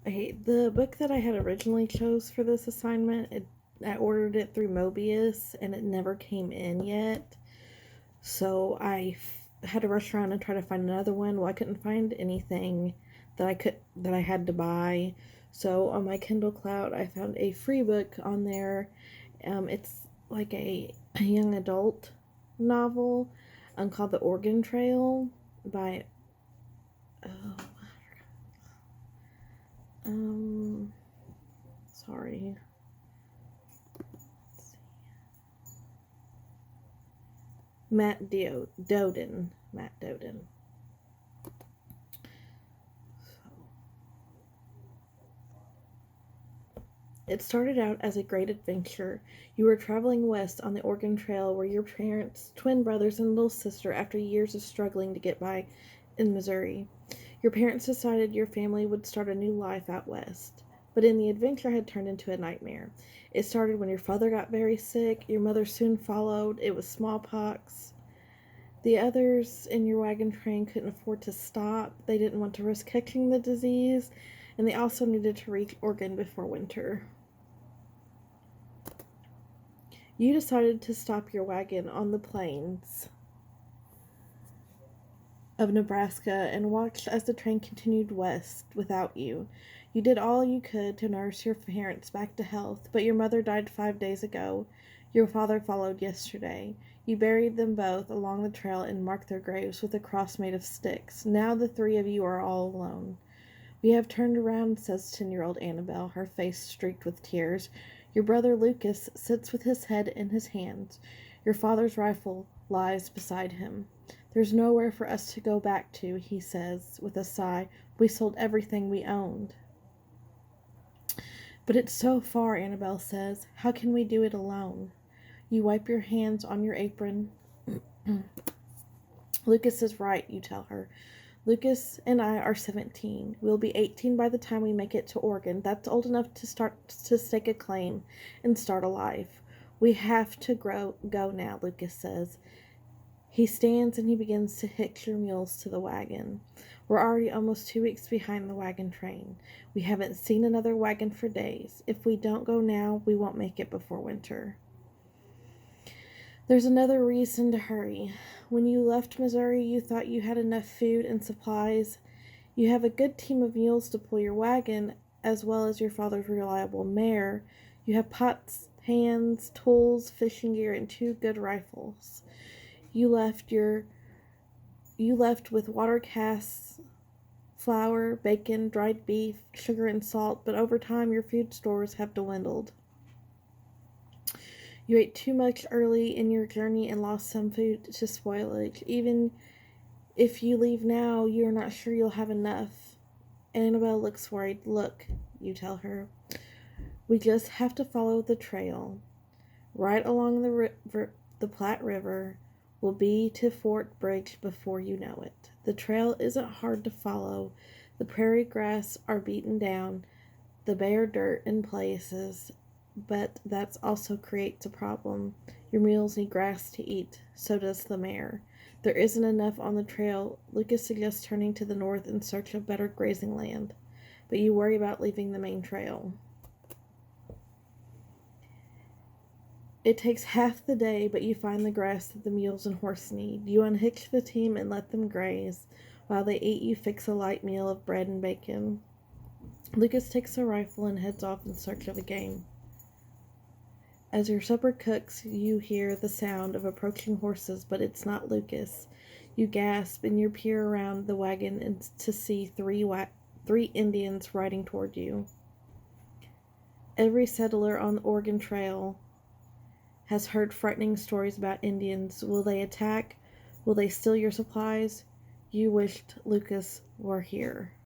Okay, the book that I had originally chose for this assignment, I ordered it through Mobius and it never came in yet. So had to rush around and try to find another one. Well, I couldn't find anything that I had to buy. So on my Kindle Cloud, I found a free book on there. It's like a young adult novel called The Oregon Trail by oh, um sorry. Doeden. Matt Doeden. It started out as a great adventure. You were traveling west on the Oregon Trail where your parents, twin brothers, and little sister, after years of struggling to get by in Missouri. Your parents decided your family would start a new life out west. But in the adventure had turned into a nightmare. It started when your father got very sick, your mother soon followed, it was smallpox. The others in your wagon train couldn't afford to stop. They didn't want to risk catching the disease, and they also needed to reach Oregon before winter. You decided to stop your wagon on the plains of Nebraska and watched as the train continued west without you. You did all you could to nurse your parents back to health, but your mother died 5 days ago. Your father followed yesterday. You buried them both along the trail and marked their graves with a cross made of sticks. Now the three of you are all alone. We have turned around, says 10-year-old Annabelle, her face streaked with tears. Your brother Lucas sits with his head in his hands. Your father's rifle lies beside him. There's nowhere for us to go back to, he says, with a sigh. We sold everything we owned. But it's so far, Annabelle says. How can we do it alone? You wipe your hands on your apron. Lucas is right, you tell her. Lucas and I are 17. We'll be 18 by the time we make it to Oregon. That's old enough to stake a claim and start a life. We have to go now, Lucas says. He stands and he begins to hitch your mules to the wagon. We're already almost 2 weeks behind the wagon train. We haven't seen another wagon for days. If we don't go now, we won't make it before winter. There's another reason to hurry. When you left Missouri, you thought you had enough food and supplies. You have a good team of mules to pull your wagon, as well as your father's reliable mare. You have pots, pans, tools, fishing gear, and 2 good rifles. You left with water casks, flour, bacon, dried beef, sugar, and salt, but over time your food stores have dwindled. You ate too much early in your journey and lost some food to spoilage. Even if you leave now, you are not sure you'll have enough. Annabelle looks worried. Look, you tell her. We just have to follow the trail. Right along the Platte River will be to Fort Bridge before you know it. The trail isn't hard to follow. The prairie grass are beaten down, the bare dirt in places, but that also creates a problem. Your mules need grass to eat, so does the mare. There isn't enough on the trail. Lucas suggests turning to the north in search of better grazing land, but you worry about leaving the main trail. It takes half the day, but you find the grass that the mules and horse need. You unhitch the team and let them graze. While they eat, you fix a light meal of bread and bacon. Lucas takes a rifle and heads off in search of a game. As your supper cooks, you hear the sound of approaching horses, but it's not Lucas. You gasp and you peer around the wagon to see three Indians riding toward you. Every settler on the Oregon Trail has heard frightening stories about Indians. Will they attack? Will they steal your supplies? You wished Lucas were here.